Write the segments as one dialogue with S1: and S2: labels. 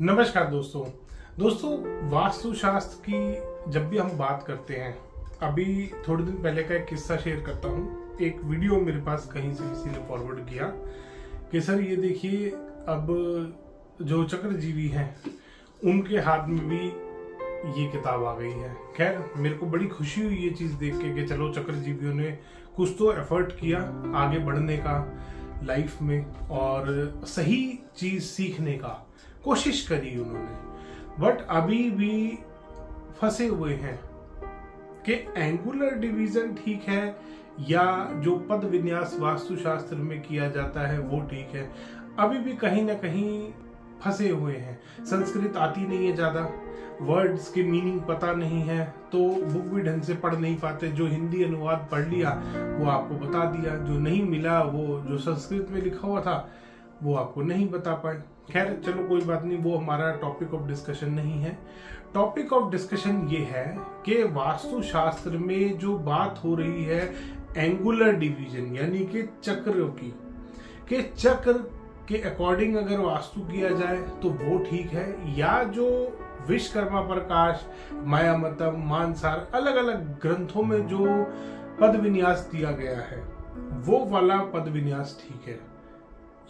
S1: नमस्कार दोस्तों वास्तुशास्त्र की जब भी हम बात करते हैं, अभी थोड़े दिन पहले का एक किस्सा शेयर करता हूँ। एक वीडियो मेरे पास कहीं से किसी ने फॉरवर्ड किया कि सर ये देखिए, अब जो चक्रजीवी हैं उनके हाथ में भी ये किताब आ गई है। खैर, मेरे को बड़ी खुशी हुई ये चीज़ देख के कि चलो चक्रजीवियों ने कुछ तो एफर्ट किया आगे बढ़ने का लाइफ में और सही चीज़ सीखने का कोशिश करी उन्होंने। बट अभी भी फंसे हुए हैं कि एंगुलर डिवीजन ठीक है या जो पद विन्यास वास्तुशास्त्र में किया जाता है वो ठीक है। अभी भी कहीं ना कहीं फंसे हुए हैं। संस्कृत आती नहीं है ज्यादा, वर्ड्स के मीनिंग पता नहीं है, तो बुक भी ढंग से पढ़ नहीं पाते। जो हिंदी अनुवाद पढ़ लिया वो आपको बता दिया, जो नहीं मिला वो जो संस्कृत में लिखा हुआ था वो आपको नहीं बता पाए। खैर चलो कोई बात नहीं, वो हमारा टॉपिक ऑफ डिस्कशन नहीं है। टॉपिक ऑफ डिस्कशन ये है कि वास्तुशास्त्र में जो बात हो रही है एंगुलर डिवीजन यानी कि चक्र की, कि चक्र के अकॉर्डिंग अगर वास्तु किया जाए तो वो ठीक है, या जो विश्वकर्मा प्रकाश, मायामतम, मानसार अलग अलग ग्रंथों में जो पद विन्यास दिया गया है वो वाला पद विन्यास ठीक है।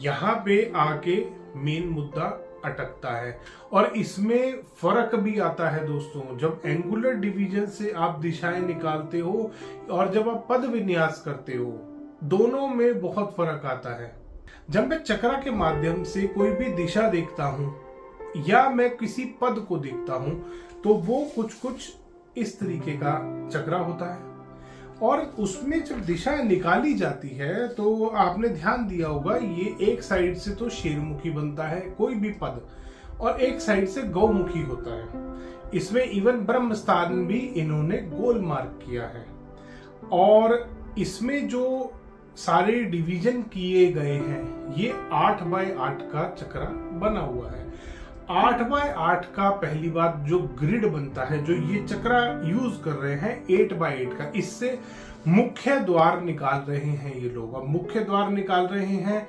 S1: यहाँ पे आके मेन मुद्दा अटकता है और इसमें फर्क भी आता है दोस्तों। जब एंगुलर डिवीजन से आप दिशाएं निकालते हो और जब आप पद विन्यास करते हो, दोनों में बहुत फर्क आता है। जब मैं चक्रा के माध्यम से कोई भी दिशा देखता हूं या मैं किसी पद को देखता हूं तो वो कुछ इस तरीके का चक्रा होता है और उसमें जब दिशा निकाली जाती है तो आपने ध्यान दिया होगा ये एक साइड से तो शेरमुखी बनता है कोई भी पद और एक साइड से गौमुखी होता है। इसमें इवन ब्रह्म स्थान भी इन्होंने गोल मार्क किया है और इसमें जो सारे डिवीजन किए गए हैं ये 8x8 का चक्रा बना हुआ है। 8x8 का पहली बात जो ग्रिड बनता है, जो ये चक्रा यूज कर रहे हैं 8x8 का, इससे मुख्य द्वार निकाल रहे हैं ये लोग। अब मुख्य द्वार निकाल रहे हैं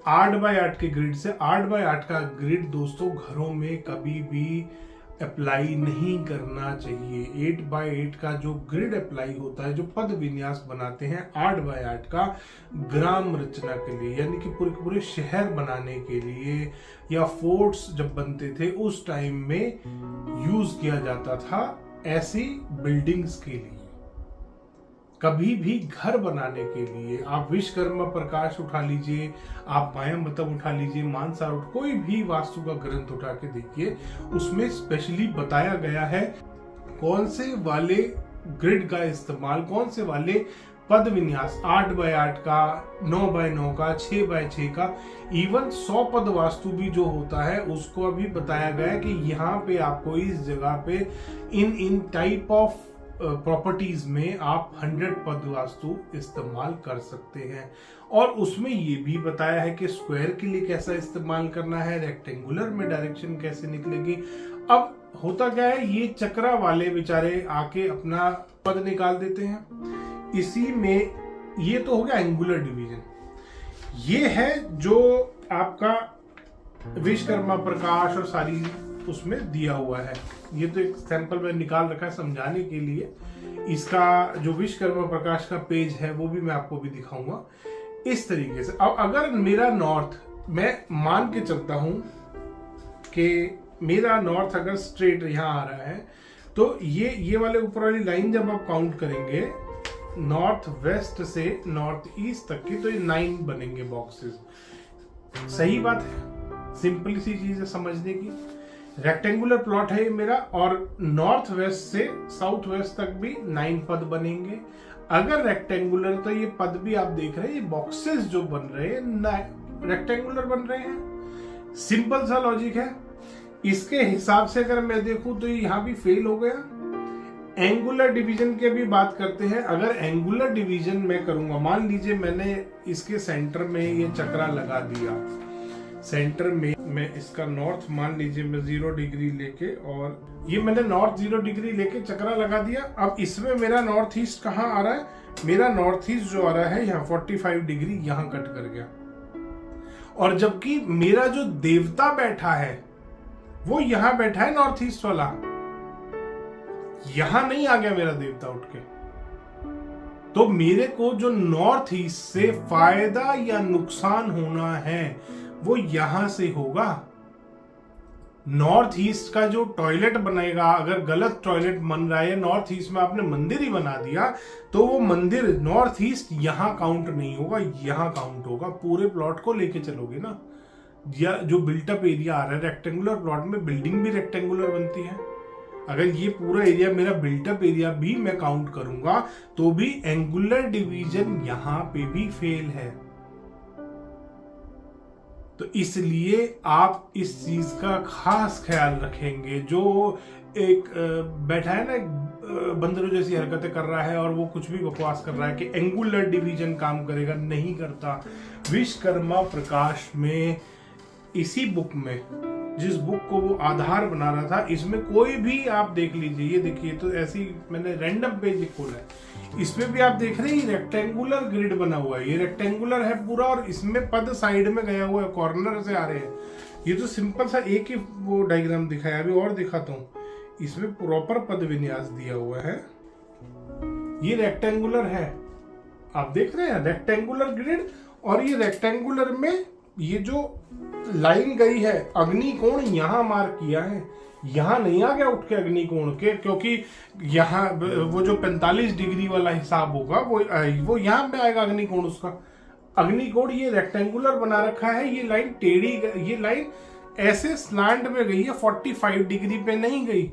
S1: 8x8 के ग्रिड से। 8x8 का ग्रिड दोस्तों घरों में कभी भी अप्लाई नहीं करना चाहिए। 8x8 का जो ग्रिड अप्लाई होता है, जो पद विन्यास बनाते हैं 8x8 का ग्राम रचना के लिए, यानी कि पूरे पूरे शहर बनाने के लिए या फोर्ट्स जब बनते थे उस टाइम में यूज किया जाता था ऐसी बिल्डिंग्स के लिए। कभी भी घर बनाने के लिए आप विश्वकर्मा प्रकाश उठा लीजिए, आप मायामतम उठा लीजिए, मानसार कोई भी वास्तु का ग्रंथ उठा के देखिए, उसमें स्पेशली बताया गया है कौन से वाले ग्रिड का इस्तेमाल, कौन से वाले पद विन्यास 8x8 का, 9x9 का, 6x6 का, इवन 100 पद वास्तु भी जो होता है उसको अभी बताया गया है कि यहाँ पे आपको इस जगह पे इन टाइप ऑफ प्रॉपर्टीज में आप 100 पद वास्तु इस्तेमाल कर सकते हैं। और उसमें ये भी बताया है कि स्क्वायर के लिए कैसा इस्तेमाल करना है, रेक्टेंगुलर में डायरेक्शन कैसे निकलेगी। अब होता क्या है, ये चक्रा वाले बेचारे आके अपना पद निकाल देते हैं। इसी में ये तो हो गया एंगुलर डिवीजन। ये है जो आपका विश्वकर्मा प्रकाश और सारी उसमें दिया हुआ है। ये तो एक सैंपल में निकाल रखा है समझाने के लिए। इसका जो विश्वकर्मा प्रकाश का पेज है वो भी मैं आपको भी दिखाऊंगा इस तरीके से। अब अगर मेरा नॉर्थ, मैं मान के चलता हूं कि मेरा नॉर्थ अगर स्ट्रेट यहां आ रहा है तो ये वाले ऊपर वाली लाइन जब आप काउंट करेंगे नॉर्थ वेस्ट से नॉर्थ ईस्ट तक की, तो ये 9 बनेंगे बॉक्सेस। सही बात है, सिंपल सी चीज है समझने की। रेक्टेंगुलर प्लॉट है ये मेरा और नॉर्थ वेस्ट से साउथ वेस्ट तक भी 9 पद बनेंगे। अगर रेक्टेंगुलर तो ये पद भी आप देख रहे हैं, ये बॉक्सेस जो बन रहे हैं रेक्टेंगुलर बन रहे हैं। सिंपल सा लॉजिक है। इसके हिसाब से अगर मैं देखूं तो ये यहां भी फेल हो गया। एंगुलर डिवीजन की भी बात करते हैं। अगर एंगुलर डिवीजन मैं करूंगा, मान लीजिए मैंने इसके सेंटर में ये चक्रा लगा दिया, सेंटर में मैं इसका नॉर्थ मान लीजिए मैं 0 डिग्री लेके, और ये मैंने नॉर्थ 0 डिग्री लेके चक्रा लगा दिया। अब इसमें मेरा नॉर्थ ईस्ट कहाँ आ रहा है, मेरा नॉर्थ ईस्ट जो आ रहा है यहाँ 45 डिग्री यहाँ कट कर गया। और जबकि मेरा जो देवता बैठा है वो यहां बैठा है नॉर्थ ईस्ट वाला, यहां नहीं आ गया मेरा देवता उठ के। तो मेरे को जो नॉर्थ ईस्ट से फायदा या नुकसान होना है वो यहां से होगा। नॉर्थ ईस्ट का जो टॉयलेट बनेगा, अगर गलत टॉयलेट बन रहा है, नॉर्थ ईस्ट में आपने मंदिर ही बना दिया, तो वो मंदिर नॉर्थ ईस्ट यहां काउंट नहीं होगा, यहां काउंट होगा। पूरे प्लॉट को लेके चलोगे ना, या जो बिल्टअप एरिया आ रहा है रेक्टेंगुलर प्लॉट में, बिल्डिंग भी रेक्टेंगुलर बनती है। अगर ये पूरा एरिया मेरा बिल्टअप एरिया भी मैं काउंट करूंगा तो भी एंगुलर डिवीजन यहां पे भी फेल है। तो इसलिए आप इस चीज का खास ख्याल रखेंगे। जो एक बैठा है ना बंदरों जैसी हरकतें कर रहा है और वो कुछ भी बकवास कर रहा है कि एंगुलर डिवीजन काम करेगा, नहीं करता। विश्वकर्मा प्रकाश में, इसी बुक में, जिस बुक को वो आधार बना रहा था, इसमें कोई भी आप देख लीजिए, ये देखिए, तो ऐसी मैंने रैंडम पेज खोला है, इसमें भी आप देख रहे हैं रेक्टेंगुलर ग्रिड बना हुआ है, ये रेक्टेंगुलर है पूरा, और इसमें पद साइड में गया हुआ है, कॉर्नर से आ रहे हैं। ये तो सिंपल सा एक ही वो डायग्राम दिखाया, अभी और दिखाता हूँ। इसमें प्रॉपर पद विन्यास दिया हुआ है, ये रेक्टेंगुलर है, आप देख रहे हैं रेक्टेंगुलर ग्रिड। और ये रेक्टेंगुलर में ये जो लाइन गई है, अग्निकोण यहां मार्क किया है, यहां नहीं आ गया उठ के अग्निकोण के, क्योंकि यहां वो जो 45 डिग्री वाला हिसाब होगा वो यहां पे आएगा अग्निकोण उसका। अग्निकोण ये रेक्टेंगुलर बना रखा है, ये लाइन टेढ़ी, ये लाइन ऐसे स्लैंट में गई है, 45 डिग्री पे नहीं गई।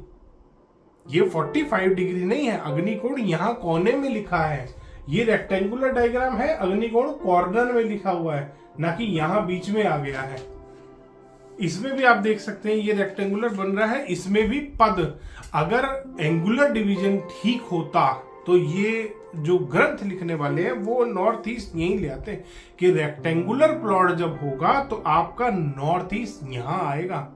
S1: ये 45 डिग्री नहीं है, अग्निकोण यहां कोने में लिखा है। ये रेक्टेंगुलर डायग्राम है, अग्निकोण कॉर्नर में लिखा हुआ है, ना कि यहां बीच में आ गया है। इसमें भी आप देख सकते हैं ये रेक्टेंगुलर बन रहा है, इसमें भी पद। अगर एंगुलर डिवीजन ठीक होता तो ये जो ग्रंथ लिखने वाले हैं वो नॉर्थ ईस्ट यही ले आते हैं कि रेक्टेंगुलर प्लॉट जब होगा तो आपका नॉर्थ ईस्ट यहां आएगा।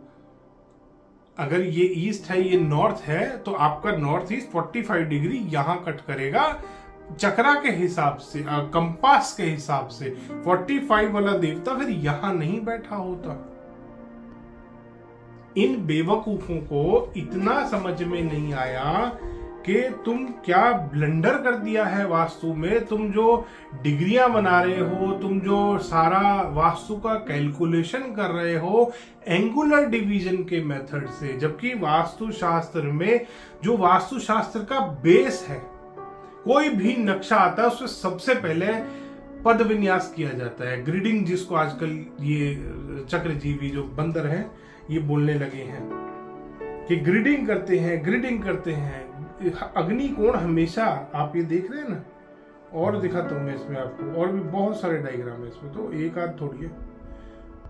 S1: अगर ये ईस्ट है, ये नॉर्थ है, तो आपका नॉर्थ ईस्ट 45 डिग्री यहां कट करेगा चक्रा के हिसाब से, कंपास के हिसाब से। 45 वाला देवता फिर यहां नहीं बैठा होता। इन बेवकूफों को इतना समझ में नहीं आया कि तुम क्या ब्लंडर कर दिया है वास्तु में। तुम जो डिग्रियां बना रहे हो, तुम जो सारा वास्तु का कैलकुलेशन कर रहे हो एंगुलर डिवीजन के मेथड से, जबकि वास्तुशास्त्र में जो वास्तुशास्त्र का बेस है, कोई भी नक्शा आता है उसमें सबसे पहले पद विन्यास किया जाता है, ग्रिडिंग, जिसको आजकल ये चक्रजीवी जो बंदर हैं ये बोलने लगे हैं कि ग्रिडिंग करते हैं, ग्रिडिंग करते हैं। अग्निकोण हमेशा, आप ये देख रहे हैं ना, और दिखाता हूं मैं इसमें आपको, और भी बहुत सारे डायग्राम है इसमें, तो एक आध थोड़ी है।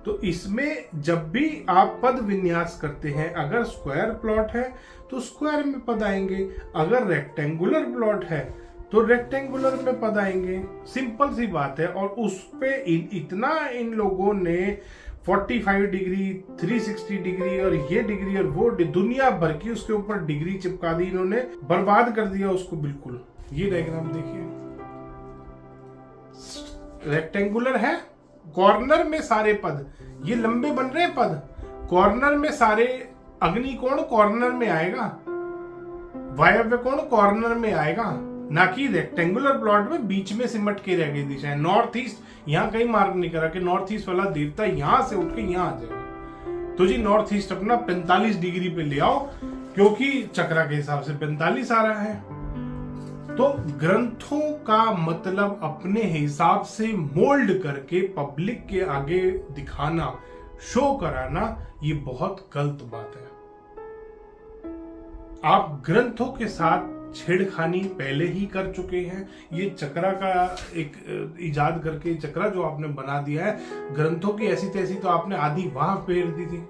S1: तो इसमें जब भी आप पद विन्यास करते हैं, अगर स्क्वायर प्लॉट है तो स्क्वायर में पद आएंगे, अगर रेक्टेंगुलर प्लॉट है तो रेक्टेंगुलर में पद आएंगे। सिंपल सी बात है। और उस पे इतना इन लोगों ने 45 डिग्री, 360 डिग्री और ये डिग्री और वो दुनिया भर की उसके ऊपर डिग्री चिपका दी इन्होंने, बर्बाद कर दिया उसको बिल्कुल। ये डायग्राम देखिए, रेक्टेंगुलर है, कॉर्नर में सारे पद, ये लंबे बन रहे हैं पद, कॉर्नर में सारे अग्निकोण कॉर्नर में आएगा, वायव्य कोण कॉर्नर में आएगा, ना कि रेक्टेंगुलर प्लॉट में बीच में सिमट के रह गई दिशा है। नॉर्थ ईस्ट यहां कहीं मार्क नहीं करा कि नॉर्थ ईस्ट वाला देवता यहां से उठ के यहां आ जाएगा। तो जी नॉर्थ ईस्ट अपना 45 डिग्री पे ले आओ, क्योंकि चक्रा के हिसाब से 45 आ रहा है। तो ग्रंथों का मतलब अपने हिसाब से मोल्ड करके पब्लिक के आगे दिखाना, शो कराना, ये बहुत गलत बात है। आप ग्रंथों के साथ छेड़खानी पहले ही कर चुके हैं। ये चक्रा का एक इजाद करके चक्रा जो आपने बना दिया है, ग्रंथों की ऐसी तैसी तो आपने आधी वाह फेर दी थी,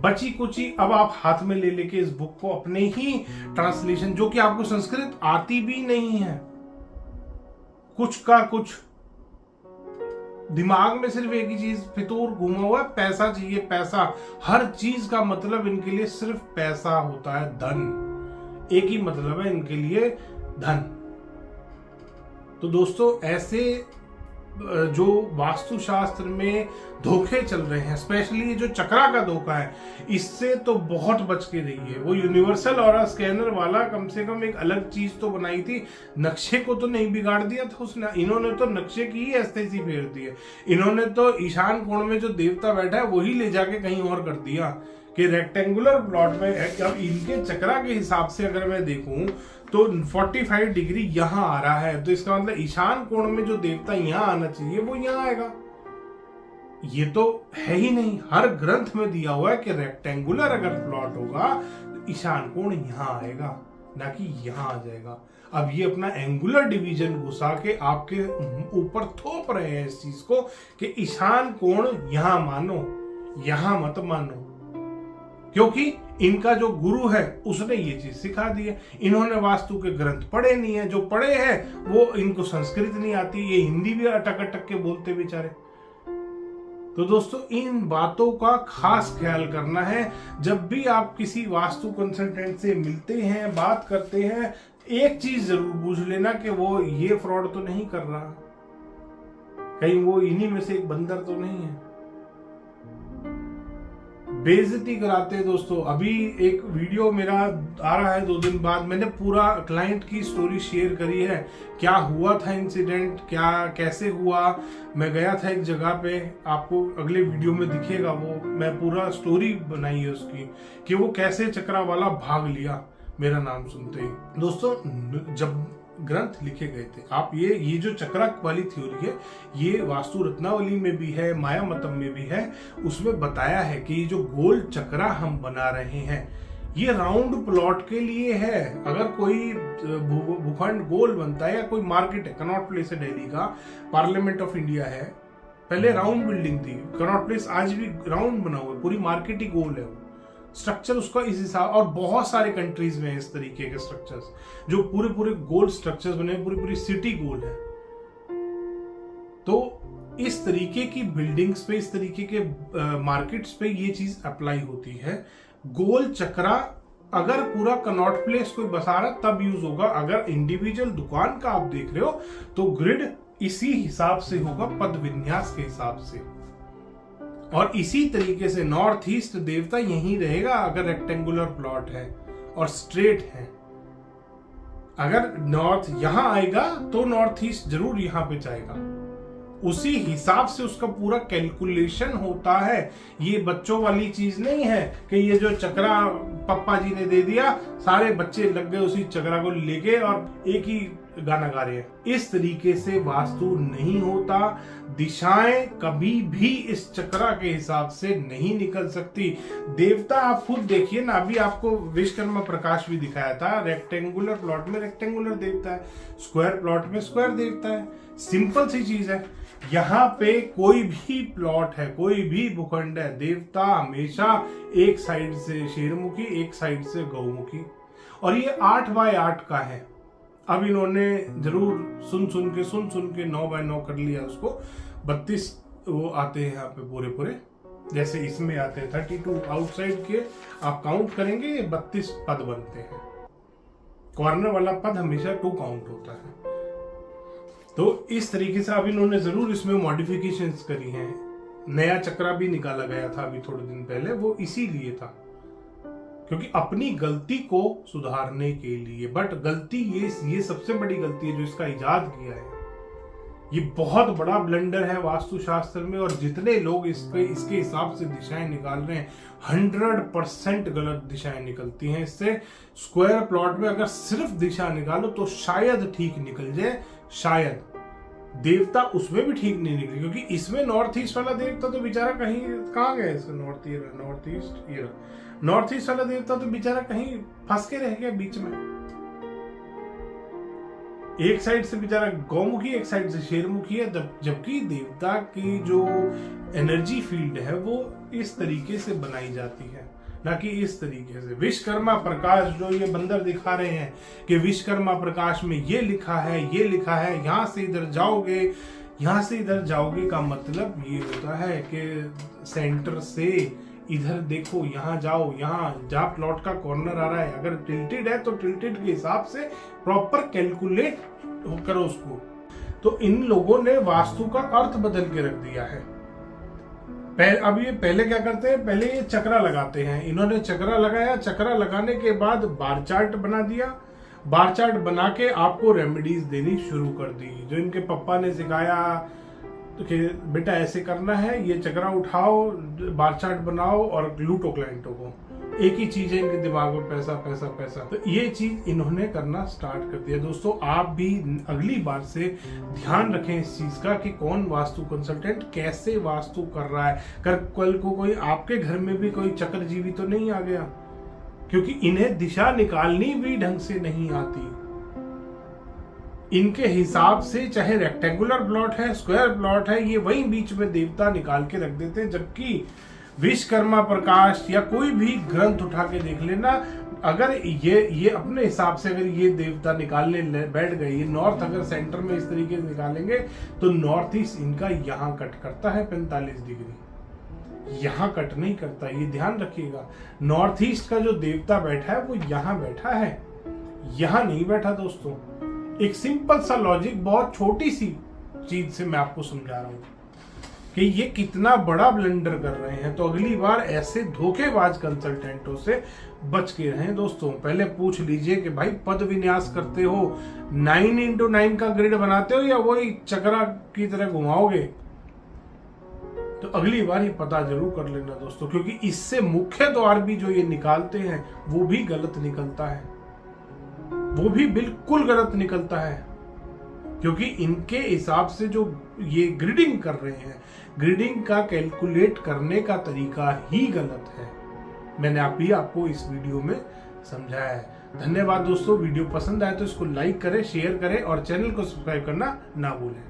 S1: बची कुची अब आप हाथ में ले लेके इस बुक को अपने ही ट्रांसलेशन, जो कि आपको संस्कृत आती भी नहीं है, कुछ का कुछ दिमाग में सिर्फ एक ही चीज फितूर घूमा हुआ है, पैसा चाहिए पैसा। हर चीज का मतलब इनके लिए सिर्फ पैसा होता है, धन। एक ही मतलब है इनके लिए, धन। तो दोस्तों ऐसे जो वास्तुशास्त्र में धोखे चल रहे हैं, स्पेशली जो चक्रा का धोखा है, इससे तो बहुत बच के रहिए। वो यूनिवर्सल ऑरा स्कैनर वाला कम से कम एक अलग चीज तो बनाई थी, नक्शे को तो नहीं बिगाड़ दिया था उसने। इन्होंने तो नक्शे की ही एस्थेसी फेर दी है। इन्होंने तो ईशान कोण में जो देवता बैठा है वही ले जाके कहीं और कर दिया कि रेक्टेंगुलर प्लॉट में। अब इनके चक्रा के हिसाब से अगर मैं देखूं तो 45 डिग्री यहां आ रहा है, तो इसका मतलब ईशान कोण में जो देवता यहां आना चाहिए वो यहां आएगा। ये तो है ही नहीं। हर ग्रंथ में दिया हुआ है कि रेक्टेंगुलर अगर प्लॉट होगा तो ईशान कोण यहां आएगा, ना कि यहां आ जाएगा। अब ये अपना एंगुलर डिवीजन घुसा के आपके ऊपर थोप रहे हैं इस चीज को कि ईशान कोण यहां मानो, यहां मत मानो, क्योंकि इनका जो गुरु है उसने ये चीज सिखा दी है। इन्होंने वास्तु के ग्रंथ पढ़े नहीं है, जो पढ़े हैं वो इनको संस्कृत नहीं आती, ये हिंदी भी अटक अटक के बोलते बेचारे। तो दोस्तों इन बातों का खास ख्याल करना है। जब भी आप किसी वास्तु कंसल्टेंट से मिलते हैं, बात करते हैं, एक चीज जरूर पूछ लेना कि वो ये फ्रॉड तो नहीं कर रहा, कहीं वो इन्हीं में से एक बंदर तो नहीं है। बेइज्जती कराते हैं दोस्तों। अभी एक वीडियो मेरा आ रहा है 2 दिन बाद, मैंने पूरा क्लाइंट की स्टोरी शेयर करी है, क्या हुआ था इंसिडेंट, क्या कैसे हुआ। मैं गया था एक जगह पे, आपको अगले वीडियो में दिखेगा वो, मैं पूरा स्टोरी बनाई है उसकी कि वो कैसे चक्रा वाला भाग लिया मेरा नाम सुनते ही। दोस्तों जब ग्रंथ लिखे गए थे, आप ये जो चक्रा वाली थ्योरी है ये वास्तु रत्नावली में भी है, माया मतम में भी है। उसमें बताया है कि जो गोल चक्रा हम बना रहे हैं ये राउंड प्लॉट के लिए है। अगर कोई भूखंड गोल बनता है या कोई मार्केट है, कनॉट प्लेस है दिल्ली का, पार्लियामेंट ऑफ इंडिया है, पहले राउंड बिल्डिंग थी, कनॉट प्लेस आज भी राउंड बना हुआ है, पूरी मार्केट ही गोल है, स्ट्रक्चर उसका इस हिसाब। और बहुत सारे कंट्रीज में इस तरीके के स्ट्रक्चर्स जो पूरे पूरे गोल स्ट्रक्चर्स बने, पूरी पूरी सिटी गोल है। तो इस तरीके की बिल्डिंग्स पे, इस तरीके के मार्केट्स पे ये चीज अप्लाई होती है। गोल चक्रा अगर पूरा कनॉट प्लेस कोई बसा रहा तब यूज होगा। अगर इंडिविजुअल दुकान का आप देख रहे हो तो ग्रिड इसी हिसाब से होगा, पद विन्यास के हिसाब से। और इसी तरीके से नॉर्थ ईस्ट देवता यहीं रहेगा अगर रेक्टेंगुलर प्लॉट है और स्ट्रेट है। अगर नॉर्थ यहां आएगा तो नॉर्थ ईस्ट जरूर यहां पे जाएगा, उसी हिसाब से उसका पूरा कैलकुलेशन होता है। ये बच्चों वाली चीज नहीं है कि ये जो चक्रा पप्पा जी ने दे दिया, सारे बच्चे लग गए उसी चक्रा को लेके और एक ही गाना गा रहे हैं। इस तरीके से वास्तु नहीं होता। दिशाएं कभी भी इस चक्रा के हिसाब से नहीं निकल सकती। देवता आप खुद देखिए ना, अभी आपको विश्वकर्मा प्रकाश भी दिखाया था, रेक्टेंगुलर प्लॉट में रेक्टेंगुलर देवता है, स्क्वायर प्लॉट में स्क्वायर देवता है। सिंपल सी चीज है। यहाँ पे कोई भी प्लॉट है, कोई भी भूखंड है, देवता हमेशा एक साइड से शेरमुखी, एक साइड से गौमुखी, और ये 8x8 का है। अब इन्होंने जरूर सुन सुन के 9x9 कर लिया उसको। 32 वो आते हैं यहाँ पे पूरे पूरे, जैसे इसमें आते हैं 32 आउटसाइड के, आप काउंट करेंगे ये 32 पद बनते हैं। कॉर्नर वाला पद हमेशा 2 काउंट होता है। तो इस तरीके से अब इन्होंने जरूर इसमें मॉडिफिकेशंस करी हैं। नया चक्रा भी निकाला गया था अभी थोड़े दिन पहले, वो इसीलिए था क्योंकि अपनी गलती को सुधारने के लिए। बट गलती ये सबसे बड़ी गलती है जो इसका इजाद किया है। ये बहुत बड़ा ब्लंडर है वास्तुशास्त्र में, और जितने लोग इसके हिसाब से दिशाएं निकाल रहे हैं 100% गलत दिशाएं निकलती हैं इससे। स्क्वायर प्लॉट में अगर सिर्फ दिशा निकालो तो शायद ठीक निकल जाए, शायद। देवता उसमें भी ठीक नहीं निकले, क्योंकि इसमें नॉर्थ ईस्ट वाला देवता तो बेचारा कहाँ गया, इसका नॉर्थ ईस्ट वाला देवता तो बेचारा कहीं फंस के रह गया बीच में। एक साइड से बेचारा गौमुखी, एक साइड से शेरमुखी है, जबकि देवता की जो एनर्जी फील्ड है वो इस तरीके से बनाई जाती है, ना कि इस तरीके से। विश्वकर्मा प्रकाश जो ये बंदर दिखा रहे हैं कि विश्वकर्मा प्रकाश में ये लिखा है, यहाँ से इधर जाओगे, यहाँ से इधर जाओगे का मतलब ये होता है कि सेंटर से इधर देखो, यहाँ जाओ, यहाँ जहाँ प्लॉट का कॉर्नर आ रहा है अगर टिल्टेड है तो टिल्टेड के हिसाब से प्रॉपर कैलकुलेट करो उसको। तो इन लोगों ने वास्तु का अर्थ बदल के रख दिया है। अब ये पहले क्या करते हैं, पहले ये चक्रा लगाते हैं। इन्होंने चक्रा लगाया, चक्रा लगाने के बाद बार चार्ट बना दिया। बार चार्ट बना के आपको रेमेडीज देनी शुरू कर दी, जो इनके पापा ने सिखाया कि बेटा ऐसे करना है, ये चक्रा उठाओ, बार चार्ट बनाओ और लूटो क्लाइंटों को। एक ही चीज है इनके दिमाग में, पैसा पैसा पैसा। तो ये चीज इन्होंने करना स्टार्ट कर दिया। दोस्तों आप भी अगली बार से ध्यान रखें इस चीज का कि कौन वास्तु कंसल्टेंट कैसे वास्तु कर रहा है। कल को कोई आपके घर में भी कोई चक्रजीवी तो नहीं आ गया, क्योंकि इन्हें दिशा निकालनी भी ढंग से नहीं आती। इनके हिसाब से चाहे रेक्टेंगुलर प्लॉट है, स्क्वायर प्लॉट है, ये वही बीच में देवता निकाल के रख देते हैं। जबकि विश्वकर्मा प्रकाश या कोई भी ग्रंथ उठा के देख लेना, अगर ये अपने हिसाब से अगर ये देवता निकालने बैठ गए, ये नॉर्थ अगर सेंटर में इस तरीके से निकालेंगे तो नॉर्थ ईस्ट इनका यहाँ कट करता है 45 डिग्री, यहाँ कट नहीं करता। ये ध्यान रखिएगा। नॉर्थ ईस्ट का जो देवता बैठा है वो यहाँ बैठा है, यहाँ नहीं बैठा। दोस्तों एक सिंपल सा लॉजिक, बहुत छोटी सी चीज से मैं आपको समझा रहा हूँ कि ये कितना बड़ा ब्लंडर कर रहे हैं। तो अगली बार ऐसे धोखेबाज कंसल्टेंटों से बच के रहें। दोस्तों पहले पूछ लीजिए कि भाई पद विन्यास करते हो, 9x9 का ग्रिड बनाते हो या वही चक्रा की तरह घुमाओगे। तो अगली बार ये पता जरूर कर लेना दोस्तों, क्योंकि इससे मुख्य द्वार भी जो ये निकालते हैं वो भी गलत निकलता है, वो भी बिल्कुल गलत निकलता है। क्योंकि इनके हिसाब से जो ये ग्रिडिंग कर रहे हैं, ग्रिडिंग का कैलकुलेट करने का तरीका ही गलत है। मैंने आपको इस वीडियो में समझाया है। धन्यवाद दोस्तों। वीडियो पसंद आए तो इसको लाइक करें, शेयर करें और चैनल को सब्सक्राइब करना ना भूलें।